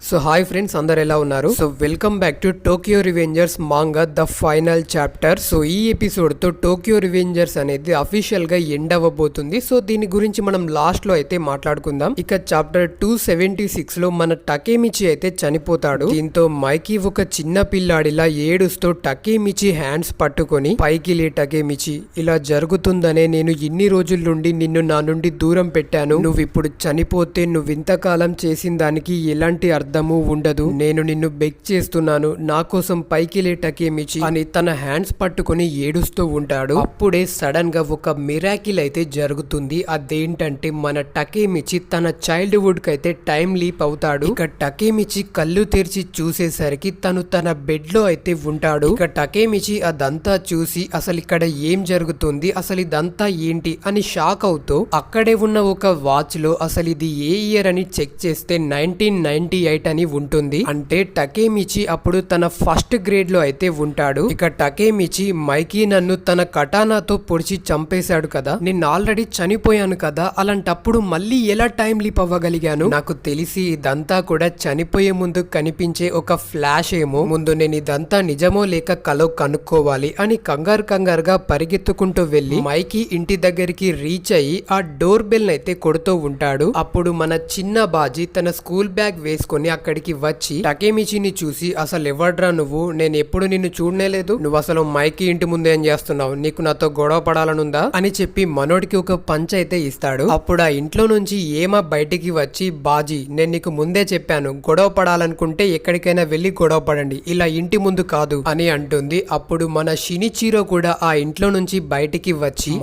So hi friends, అందరు ఎలా ఉన్నారు? So welcome back to Tokyo Revengers manga the final chapter. So ఈ episode తో టోక్యో రివెంజర్స్ అనేది అఫీషియల్ గా ఎండ్ అవ్వబోతుంది. సో దీని గురించి మనం లాస్ట్ లో అయితే మాట్లాడుకుందాం. ఇక చాప్టర్ 276 లో మన టకేమిచి అయితే చనిపోతాడు. దీంతో మైకీ ఒక చిన్న పిల్లాడిలా ఏడుస్తూ టకేమిచి హ్యాండ్స్ పట్టుకొని పైకి లే టకేమిచి, ఇలా జరుగుతుందనే నేను ఇన్ని రోజుల నుండి నిన్ను నా నుండి దూరం పెట్టాను. నువ్వు ఇప్పుడు చనిపోతే నువ్వు ఇంతకాలం చేసిన దానికి ఎలాంటి అర్థము ఉండదు. నేను నిన్ను బెగ్ చేస్తున్నాను, నా కోసం పైకి లే టకేమిచి అని తన హ్యాండ్స్ పట్టుకుని ఏడుస్తూ ఉంటాడు. అప్పుడే సడన్ గా ఒక మిరాకిల్ అయితే జరుగుతుంది. అదేంటంటే మన టకేమిచి తన చైల్డ్హుడ్ కి అయితే టైం లీప్ అవుతాడు. ఇక టకేమిచి కళ్ళు తెరిచి చూసేసరికి తను తన బెడ్ లో అయితే ఉంటాడు. ఇక టకేమిచి అదంతా చూసి అసలు ఇక్కడ ఏం జరుగుతుంది, అసలు ఇదంతా ఏంటి అని షాక్ అవుతూ అక్కడే ఉన్న ఒక వాచ్ లో అసలు ఇది ఏ ఇయర్ అని చెక్ చేస్తే 1998 అని ఉంటుంది. అంటే టకేమిచి అప్పుడు తన ఫస్ట్ గ్రేడ్ లో అయితే ఉంటాడు. ఇక టకేమిచి మైకీ నన్ను తన కటానాతో పొడిచి చంపేశాడు కదా, నేను ఆల్రెడీ చనిపోయాను కదా, అలాంటప్పుడు మళ్ళీ ఎలా టైం లీప్ అవ్వగలిగాను? నాకు తెలిసి ఇదంతా కూడా చనిపోయే ముందు కనిపించే ఒక ఫ్లాష్ ఏమో. ముందు నేను ఇదంతా నిజమో లేక కలో కనుక్కోవాలి అని కంగారుగా పరిగెత్తుకుంటూ వెళ్లి మైకీ ఇంటి దగ్గరికి రీచ్ అయ్యి ఆ డోర్ బెల్ అయితే కొడుతూ ఉంటాడు. అప్పుడు మన చిన్న బాజీ తన స్కూల్ బ్యాగ్ వేసుకొని అక్కడికి వచ్చి టకేమిచిని చూసి, అసలు ఎవడ్రా నువ్వు, నేను ఎప్పుడు నిన్ను చూడనేలేదు, నువ్వు అసలు మైకీ ఇంటి ముందు ఏం చేస్తున్నావు, నీకు నాతో గొడవ పడాలనుందా అని చెప్పి మనోడికి ఒక పంచ్ అయితే ఇస్తాడు. అప్పుడు ఆ ఇంట్లో నుంచి ఏమా బయటికి వచ్చి, బాజీ నేను నీకు ముందే చెప్పాను, గొడవ పడాలనుకుంటే ఎక్కడికైనా వెళ్లి గొడవ పడండి, ఇలా ఇంటి ముందు కాదు అని అంటుంది. అప్పుడు మన షినిచిరో కూడా ఆ ఇంట్లో నుంచి బయటికి వచ్చి,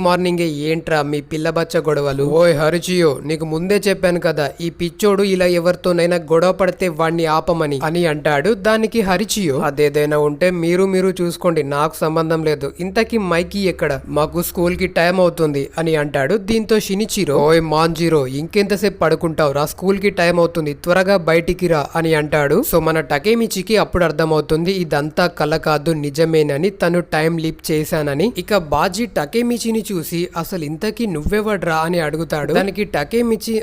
మార్నింగే ఏంట్రా మీ పిల్లబచ్చ గొడవలు, ఓయ్ హరిచియో నీకు ముందే చెప్పాను కదా, ఈ పిచ్చోడు ఇలా ఎవరితోనైనా గొడవ పడితే వాణ్ణి ఆపమని అని అంటాడు. దానికి హరిచియో, అదేదైనా ఉంటే మీరు చూసుకోండి, నాకు సంబంధం లేదు, ఇంతకీ మైకీ ఎక్కడ, మాకు స్కూల్ కి టైం అవుతుంది అని అంటాడు. దీంతో షినిచిరో, ఓయ్ మాంజిరో ఇంకెంతసేపు పడుకుంటావు రా, స్కూల్ కి టైం అవుతుంది, త్వరగా బయటికి రా అని అంటాడు. సో మన టకేమిచికి అప్పుడు అర్థమవుతుంది ఇదంతా కల కాదు, నిజమేనని, తను టైం లీప్ చేశానని. ఇక బాజీ టకేమిచిని చూసి, అసలు ఇంతకీ నువ్వెవడ్రా అని అడుగుతాడు. దానికి టకేమిచి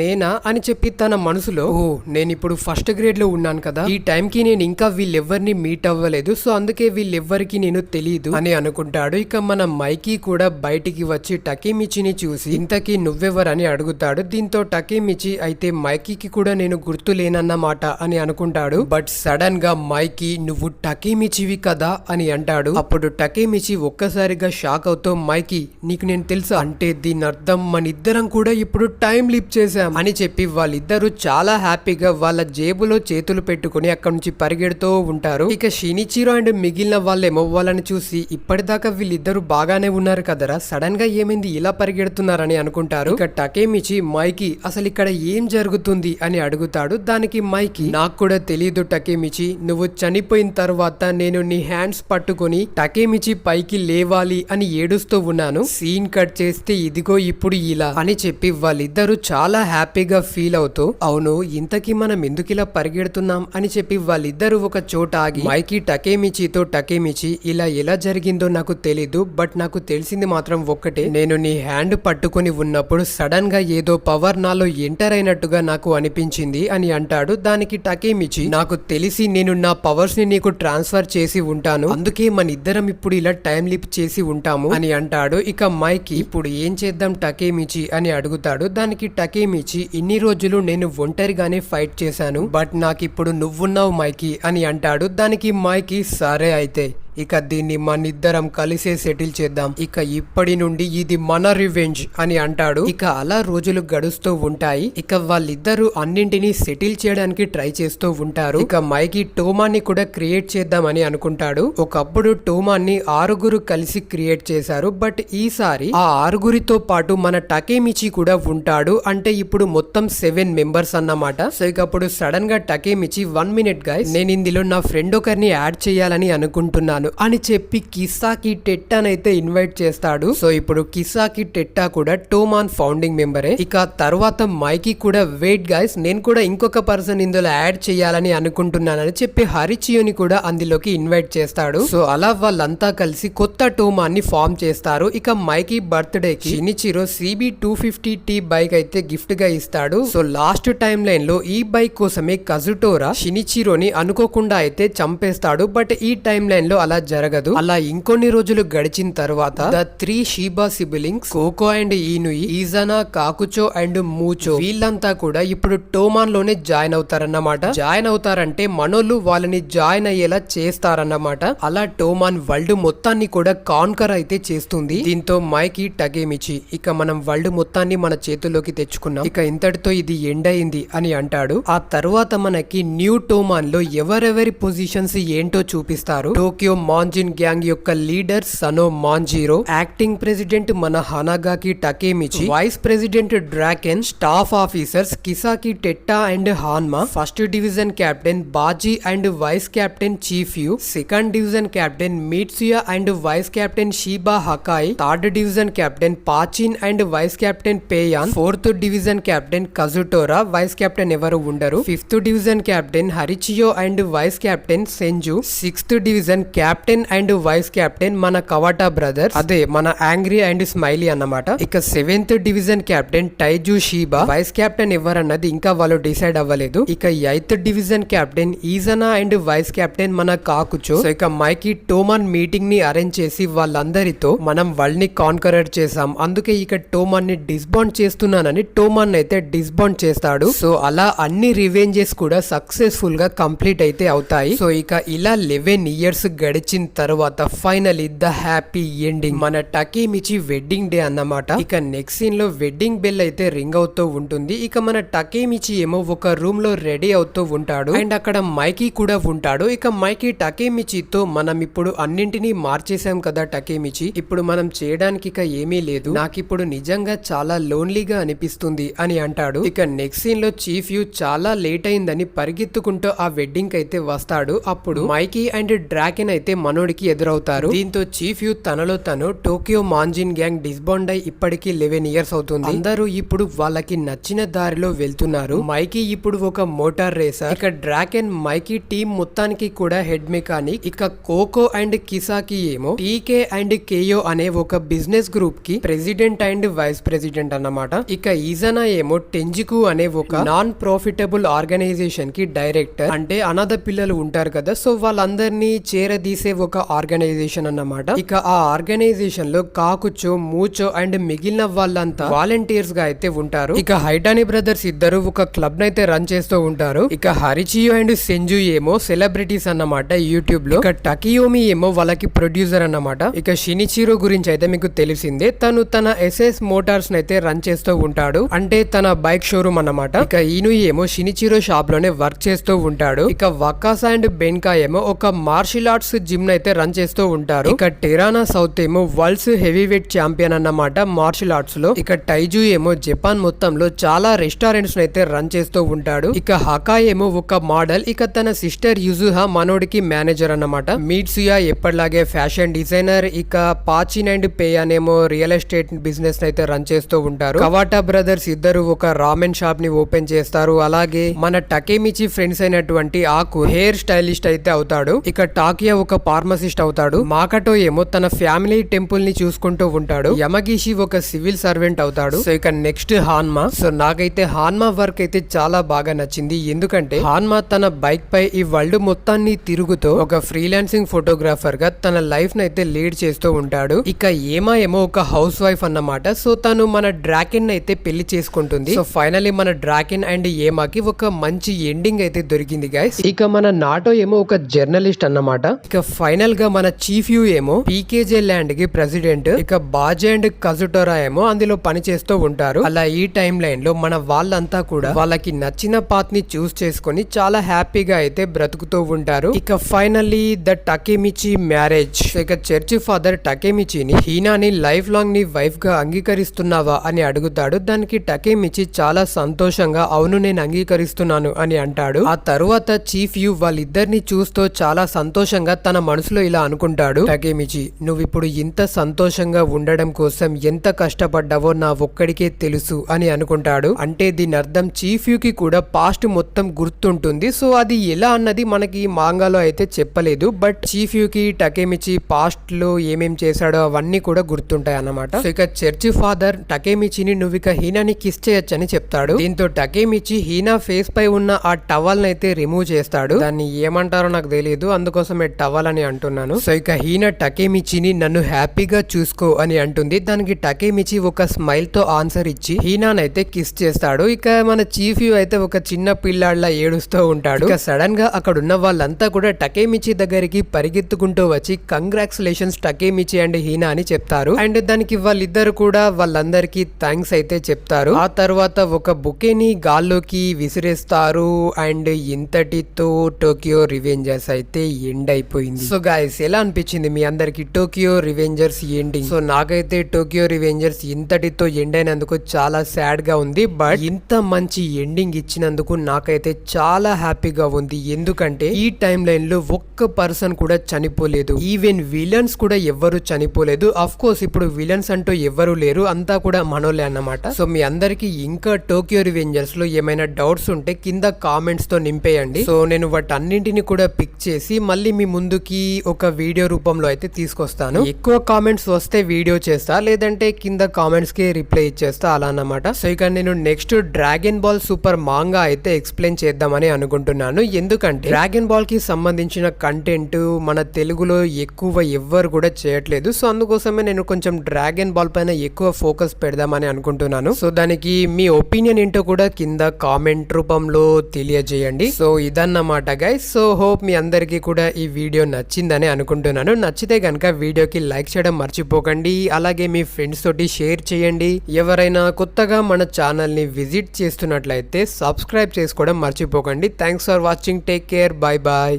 నేనా అని చెప్పి తన మనసులో, ఓ నేను ఇప్పుడు ఫస్ట్ గ్రేడ్ లో ఉన్నాను కదా, ఈ టైం కి నేను ఇంకా వీళ్ళెవ్వరిని మీట్ అవ్వలేదు, సో అందుకే వీళ్ళెవ్వరికి నేను తెలియదు అని అనుకుంటాడు. ఇక మన మైకీ కూడా బయటికి వచ్చి టకేమిచిని చూసి, ఇంతకీ నువ్వెవరని అడుగుతాడు. దీంతో టకేమిచి, అయితే మైకీకి కూడా నేను గుర్తులేనన్నమాట అని అనుకుంటాడు. బట్ సడన్ గా మైకీ, నువ్వు టకేమిచివి కదా అని అంటాడు. అప్పుడు టకేమిచి ఒక్కసారిగా షాక్ అవుతూ, మైకీ నీకు నేను తెలుసా అంటే దీని అర్థం మన ఇద్దరం కూడా ఇప్పుడు టైం లీప్ చేశాం అని చెప్పి వాళ్ళిద్దరూ చాలా హ్యాపీగా వాళ్ళ జేబులో చేతులు పెట్టుకుని అక్కడ నుంచి పరిగెడుతూ ఉంటారు. ఇక షినిచిరో అండ్ మిగిలిన వాళ్ళేమో వాళ్ళని చూసి, ఇప్పటిదాకా వీళ్ళిద్దరు బాగానే ఉన్నారు కదరా, సడన్ గా ఏమైంది ఇలా పరిగెడుతున్నారని అనుకుంటారు. ఇక టకేమిచి, మైకీ అసలు ఇక్కడ ఏం జరుగుతుంది అని అడుగుతాడు. దానికి మైకీ, నాకు కూడా తెలియదు టకేమిచి, నువ్వు చనిపోయిన తర్వాత నేను నీ హ్యాండ్స్ పట్టుకుని టకేమిచి పైకి లేవాలి అని ఏడుస్తూ ఉన్నాను, సీన్ కట్ చేస్తే ఇదిగో ఇప్పుడు ఇలా అని చెప్పి వాళ్ళిద్దరూ చాలా హ్యాపీగా ఫీల్ అవుతూ, అవును ఇంతకీ మనం ఎందుకు ఇలా పరిగెడుతున్నాం అని చెప్పి వాళ్ళిద్దరూ ఒక చోట ఆగి మైకీ టకేమిచితో, టకేమిచి ఇలా ఎలా జరిగిందో నాకు తెలీదు, బట్ నాకు తెలిసింది మాత్రం ఒక్కటే, నేను నీ హ్యాండ్ పట్టుకుని ఉన్నప్పుడు సడన్ గా ఏదో పవర్ నాలో ఎంటర్ అయినట్టుగా నాకు అనిపించింది అని అంటాడు. దానికి టకేమిచి, నాకు తెలిసి నేను నా పవర్స్ ని నీకు ట్రాన్స్ఫర్ చేసి ఉంటాను, అందుకే మన ఇద్దరం ఇప్పుడు ఇలా టైం లిప్ చేసి ఉంటాము అని అంటాడు. ఇక మైకీ, ఇప్పుడు ఏం చేద్దాం టకేమిచి అని అడుగుతాడు. దానికి టకేమిచి, ఇన్ని రోజులు నేను ఒంటరిగానే ఫైట్ చేశాను, బట్ నాకు ఇప్పుడు నువ్వున్నావు మైకీ అని అంటాడు. దానికి మైకీ, సరే అయితే ఇక దీన్ని మనిద్దరం కలిసే సెటిల్ చేద్దాం, ఇక ఇప్పటి నుండి ఇది మన రివెంజ్ అని అంటాడు. ఇక అలా రోజులు గడుస్తూ ఉంటాయి. ఇక వాళ్ళిద్దరూ అన్నింటినీ సెటిల్ చేయడానికి ట్రై చేస్తూ ఉంటారు. ఇక మైకీ టోమాన్ని కూడా క్రియేట్ చేద్దామని అనుకుంటాడు. ఒకప్పుడు టోమాన్ని 6 కలిసి క్రియేట్ చేశారు, బట్ ఈసారి ఆ 6తో పాటు మన టకేమిచి కూడా ఉంటాడు, అంటే ఇప్పుడు మొత్తం 7 మెంబర్స్ అన్నమాట. సో ఇక అప్పుడు సడన్ గా టకేమిచి, 1 మినిట్ గైస్, నేను ఇందులో నా ఫ్రెండ్ ఒకరిని యాడ్ చేయాలని అనుకుంటున్నాను, అనుకుంటున్నాను అని చెప్పి కిసాకి టెట్టానైతే ఇన్వైట్ చేస్తాడు. సో ఇప్పుడు కిసాకి టెట్టా కూడా టోమాన్ ఫౌండింగ్ మెంబరే. ఇక తర్వాత మైకీ కూడా వెయిట్ గైస్, నేను కూడా ఇంకొక పర్సన్ ఇందులో యాడ్ చేయాలని అనుకుంటున్నానని చెప్పి హరిచియోని కూడా అందులోకి ఇన్వైట్ చేస్తాడు. సో అలా వాళ్ళంతా కలిసి కొత్త టోమాన్ ని ఫామ్ చేస్తారు. ఇక మైకీ బర్త్డే కి షినిచిరో CB250T బైక్ అయితే గిఫ్ట్ గా ఇస్తాడు. సో లాస్ట్ టైం లైన్ లో ఈ బైక్ కోసమే కజుటోరా షినిచిరోని అనుకోకుండా అయితే చంపేస్తాడు. బట్ ఈ టైం లైన్ లో అలా జరగదు. అలా ఇంకొన్ని రోజులు గడిచిన తర్వాత the 3 Shiba siblings Koko and Inui, Izana, Kakucho and Mucho వీళ్ళంతా కూడా ఇప్పుడు టోమాన్ లోనే జాయిన్ అవుతారన్నమాట. జాయిన్ అవుతారంటే మనోళ్ళు వాళ్ళని జాయిన్ అయ్యేలా చేస్తారన్నమాట. అలా టోమాన్ వరల్డ్ మొత్తాన్ని కూడా కాన్కర్ అయితే చేస్తుంది. దీంతో మైకీ టగేమిచి ఇక మనం వరల్డ్ మొత్తాన్ని మన చేతుల్లోకి తెచ్చుకున్నాం, ఇక ఇంతటితో ఇది ఎండ్ అయింది అని అంటాడు. ఆ తర్వాత మనకి న్యూ టోమాన్ లో ఎవరెవరి పొజిషన్స్ ఏంటో చూపిస్తారు. టోక్యో మాంజిన్ గ్యాంగ్ యొక్క leader Sano Manjiro, acting president మన Hanagaki Takemichi, vice president Draken, staff officers Kisaki Tetta and Hanma, first division captain Baji and vice captain Chifuyu, second division captain Mitsuya and vice captain Shiba Hakkai, third division captain Pachin and vice captain Peyan, fourth division captain Kazutora, vice captain ఎవరు ఉండరు, fifth division captain Haruchiyo and vice captain Senju, sixth division captain and vice captain మన కవాటా brothers, అదే మన angry and Smiley అన్నమాట. ఇక seventh division captain Taiju Shiba, vice captain ఎవరన్నది ఇంకా వాళ్ళు డిసైడ్ అవ్వలేదు. ఇక eighth division captain Izana and vice captain మన కాకుచో. సో ఇక మైకీ టోమాన్ మీటింగ్ ని అరేంజ్ చేసి వాళ్ళందరితో మనం వరల్డ్ ని కాన్కరర్ చేసాం, అందుకే ఇక టోమాన్ ని డిస్బాండ్ చేస్తున్నానని టోమాన్ అయితే డిస్బాండ్ చేస్తాడు. సో అలా అన్ని రివెంజెస్ కూడా సక్సెస్ఫుల్ గా కంప్లీట్ అయితే అవుతాయి. సో ఇక ఇలా 11 ఇయర్స్ గడిచిన తర్వాత ఫైనలీ ద హ్యాపీ ఎండింగ్ మన టకేమిచి వెడ్డింగ్ డే అన్నమాట. ఇక నెక్స్ట్ సీన్ లో వెడ్డింగ్ బెల్ అయితే రింగ్ అవుతూ ఉంటుంది. ఇక మన టకేమిచి ఏమో ఒక రూమ్ లో రెడీ అవుతూ ఉంటాడు అండ్ అక్కడ మైకీ కూడా ఉంటాడు. ఇక మైకీ టకేమిచితో మనం ఇప్పుడు అన్నింటినీ మార్చేసాం కదా టకేమిచి, ఇప్పుడు మనం చేయడానికి ఇక ఏమీ లేదు, నాకిప్పుడు నిజంగా చాలా లోన్లీగా అనిపిస్తుంది అని అంటాడు. ఇక నెక్స్ట్ సీన్ లో చీఫ్ యూ చాలా లేట్ అయిందని పరిగెత్తుకుంటూ ఆ వెడ్డింగ్ అయితే వస్తాడు. అప్పుడు మైకీ అండ్ డ్రాకెన్ అయితే మనోడికి ఎదురవుతారు. దీంతో చీఫ్ యూ తనలో తను టోక్యో మాంజిన్ గ్యాంగ్ డిస్బాండ్ అయి ఇప్పటికి 11 ఇయర్స్ అవుతుంది, అందరూ ఇప్పుడు వాళ్ళకి నచ్చిన దారిలో వెళ్తున్నారు. మైకీ ఇప్పుడు ఒక మోటార్ రేసర్, ఇక డ్రాకెన్ మైకీ టీం మొత్తానికి కూడా హెడ్ మెకానిక్, ఇక కోకో అండ్ కిసాకి ఏమో టీకే అండ్ కేయో అనే ఒక బిజినెస్ గ్రూప్ కి ప్రెసిడెంట్ అండ్ వైస్ ప్రెసిడెంట్ అన్నమాట. ఇక ఈజనా ఏమో టెంజికు అనే ఒక నాన్ ప్రాఫిటబుల్ ఆర్గనైజేషన్ కి డైరెక్టర్, అంటే అనాథ పిల్లలు ఉంటారు కదా, సో వాళ్ళందరినీ చేరదీసే ఒక ఆర్గనైజేషన్ అన్నమాట. ఇక ఆ ఆర్గనైజేషన్ లో కాకుచో, మూచో అండ్ మిగిలిన వాళ్ళంతా వాలంటీర్స్ గా అయితే ఉంటారు. ఇక హైటాని బ్రదర్స్ ఇద్దరు ఒక క్లబ్ నైతే రన్ చేస్తూ ఉంటారు. ఇక హరిచియో అండ్ సెంజు ఏమో సెలబ్రిటీస్ అన్నమాట యూట్యూబ్ లో. ఇక టకియోమి ఏమో వాళ్ళకి ప్రొడ్యూసర్ అన్నమాట. ఇక షినిచిరో గురించి అయితే మీకు తెలిసిందే, తను తన ఎస్ఎస్ మోటార్స్ నైతే రన్ చేస్తూ ఉంటాడు, అంటే తన బైక్ షోరూమ్ అన్నమాట. ఇక ఈను ఏమో షినిచిరో షాప్ లోనే వర్క్ చేస్తూ ఉంటాడు. ఇక వకాసా అండ్ బెన్కా ఏమో ఒక మార్షల్ ఆర్ట్స్ జిమ్ నైతే రన్ చేస్తూ ఉంటారు. ఇక టెరానా సౌత్ ఏమో వరల్డ్స్ హెవీ వెయిట్ ఛాంపియన్ అన్నమాట మార్షల్ ఆర్ట్స్ లో. ఇక టైజు ఏమో జపాన్ మొత్తంలో చాలా రెస్టారెంట్స్ నైతే రన్ చేస్తూ ఉంటాడు. ఇక హకా ఏమో ఒక మోడల్, ఇక తన సిస్టర్ యుజుహా మనోడికి మేనేజర్ అన్నమాట. మీట్సుయా ఎప్పటిలాగే ఫ్యాషన్ డిజైనర్, ఇక పాచిన్ అండ్ పేయాన్ ఏమో రియల్ ఎస్టేట్ బిజినెస్ అయితే రన్ చేస్తూ ఉంటారు. కవాటా బ్రదర్స్ ఇద్దరు ఒక రామెన్ షాప్ ని ఓపెన్ చేస్తారు. అలాగే మన టకేమిచి ఫ్రెండ్స్ అయినటువంటి ఆకు హెయిర్ స్టైలిస్ట్ అయితే అవుతాడు. ఇక టాకియా ఒక ఫార్మసిస్ట్ అవుతాడు. మాకటో ఏమో తన ఫ్యామిలీ టెంపుల్ ని చూసుకుంటూ ఉంటాడు. యమగిషి ఒక సివిల్ సర్వెంట్ అవుతాడు. సో ఇక నెక్స్ట్ హాన్మా. సో నాకైతే హాన్మా వర్క్ అయితే చాలా బాగా నచ్చింది, ఎందుకంటే హాన్మా తన బైక్ పై ఈ వరల్డ్ మొత్తాన్ని తిరుగుతూ ఒక ఫ్రీలాన్సింగ్ ఫోటోగ్రాఫర్ గా తన లైఫ్ నైతే లీడ్ చేస్తూ ఉంటాడు. ఇక ఏమా ఏమో ఒక హౌస్ వైఫ్ అన్నమాట. సో తను మన డ్రాకెన్ అయితే పెళ్లి చేసుకుంటుంది. సో ఫైనలీ మన డ్రాకెన్ అండ్ ఏమాకి ఒక మంచి ఎండింగ్ అయితే దొరికింది గైస్. ఇక మన నాటో ఏమో ఒక జర్నలిస్ట్ అన్నమాట. ఇక ఫైనల్ గా మన చీఫ్ యూ ఏమో పీకేజే ల్యాండ్ కి ప్రెసిడెంట్. ఇక బాజే అండ్ కజుటోరా ఏమో అందులో పని చేస్తూ ఉంటారు. అలా ఈ టైం లైన్ లో మన వాళ్ళంతా కూడా వాళ్ళకి నచ్చిన పాత్ ని చూస్ చేసుకుని చాలా హ్యాపీగా అయితే బ్రతుకుతూ ఉంటారు. ఇక ఫైనల్లీ ద టకేమిచి మ్యారేజ్. ఇక చర్చ్ ఫాదర్ టకేమిచిని హీనాని లైఫ్ లాంగ్ నీ వైఫ్ గా అంగీకరిస్తున్నావా అని అడుగుతాడు. దానికి టకేమిచి చాలా సంతోషంగా అవును నేను అంగీకరిస్తున్నాను అని అంటాడు. ఆ తరువాత చీఫ్ యూ వాళ్ళిద్దరిని చూస్తూ చాలా సంతోషంగా తన తన మనసులో ఇలా అనుకుంటాడు, టకేమిచి నువ్వు ఇప్పుడు ఇంత సంతోషంగా ఉండడం కోసం ఎంత కష్టపడ్డావో నా ఒక్కడికే తెలుసు అని అనుకుంటాడు. అంటే దీని అర్థం చీఫ్ కి కూడా పాస్ట్ మొత్తం గుర్తుంటుంది. సో అది ఎలా అన్నది మనకి మాంగాలో అయితే చెప్పలేదు, బట్ చీఫ్ కి టకేమిచి పాస్ట్ లో ఏమేం చేశాడో అవన్నీ కూడా గుర్తుంటాయి అన్నమాట. సో ఇక చర్చ్ ఫాదర్ టకేమిచిని నువ్వు ఇక హీనాని కిస్ చేయొచ్చని చెప్తాడు. దీంతో టకేమిచి హీనా ఫేస్ పై ఉన్న ఆ టవల్ నైతే రిమూవ్ చేస్తాడు. దాన్ని ఏమంటారో నాకు తెలియదు, అందుకోసమే టవల్ అని అంటున్నాను. సో ఇక హీనా టకేమిచిని నన్ను హ్యాపీగా చూసుకో అని అంటుంది. దానికి టకేమిచి ఒక స్మైల్ తో ఆన్సర్ ఇచ్చి హీనానైతే కిస్ చేస్తాడు. ఇక మన చీఫ్ యూ అయితే ఒక చిన్న పిల్లాడ్లా ఏడుస్తూ ఉంటాడు. ఇక సడన్ గా అక్కడ ఉన్న వాళ్ళంతా కూడా టకేమిచి దగ్గరికి పరిగెత్తుకుంటూ వచ్చి కంగ్రాచులేషన్స్ టకేమిచి అండ్ హీనా అని చెప్తారు. అండ్ దానికి వాళ్ళిద్దరు కూడా వాళ్ళందరికీ థ్యాంక్స్ అయితే చెప్తారు. ఆ తర్వాత ఒక బుకేని గాల్లోకి విసిరేస్తారు. అండ్ ఇంతటితో టోక్యో రివెంజర్స్ అయితే ఎండ్ అయిపోయింది. సో గైస్ ఎలా అనిపించింది మీ అందరికి టోక్యో రివెంజర్స్ ఎండింగ్? సో నాకైతే టోక్యో రివెంజర్స్ ఇంతటితో ఎండ్ అయినందుకు చాలా సాడ్ గా ఉంది, బట్ ఇంత మంచి ఎండింగ్ ఇచ్చినందుకు నాకైతే చాలా హ్యాపీగా ఉంది. ఎందుకంటే ఈ టైం లైన్ లో ఒక్క పర్సన్ కూడా చనిపోలేదు, ఈవెన్ విలన్స్ కూడా ఎవ్వరు చనిపోలేదు. అఫ్ కోర్స్ ఇప్పుడు విలన్స్ అంటూ ఎవ్వరు లేరు, అంతా కూడా మనోలే అన్నమాట. సో మీ అందరికి ఇంకా టోక్యో రివెంజర్స్ లో ఏమైనా డౌట్స్ ఉంటే కింద కామెంట్స్ తో నింపేయండి. సో నేను వాటన్నింటిని కూడా పిక్ చేసి మళ్ళీ మీ ముందుకి ఒక వీడియో రూపంలో అయితే తీసుకొస్తాను. ఎక్కువ కామెంట్స్ వస్తే వీడియో చేస్తా, లేదంటే కింద కామెంట్స్ కి రిప్లై ఇచ్చేస్తా అలా అన్నమాట. సో ఇక నేను next dragon ball super manga అయితే ఎక్స్ప్లెయిన్ చేద్దామని అనుకుంటున్నాను. ఎందుకంటే డ్రాగన్ బాల్ కి సంబంధించిన కంటెంట్ మన తెలుగులో ఎక్కువ ఎవ్వరు కూడా చేయట్లేదు. సో అందుకోసమే నేను కొంచెం డ్రాగన్ బాల్ పైన ఎక్కువ ఫోకస్ పెడదామని అనుకుంటున్నాను. సో దానికి మీ ఒపీనియన్ ఏంటో కూడా కింద కామెంట్ రూపంలో తెలియజేయండి. సో ఇదన్నమాట గైస్. సో హోప్ మీ అందరికీ కూడా ఈ వీడియో నచ్చిందని అనుకుంటున్నాను. నచ్చితే కనుక వీడియోకి లైక్ చేయడం మర్చిపోకండి. అలాగే మీ ఫ్రెండ్స్ తోటి షేర్ చేయండి. ఎవరైనా కొత్తగా మన ఛానల్ ని విజిట్ చేస్తున్నట్లయితే సబ్స్క్రైబ్ చేసుకోవడం మర్చిపోకండి. Thanks for watching. Take care. Bye bye.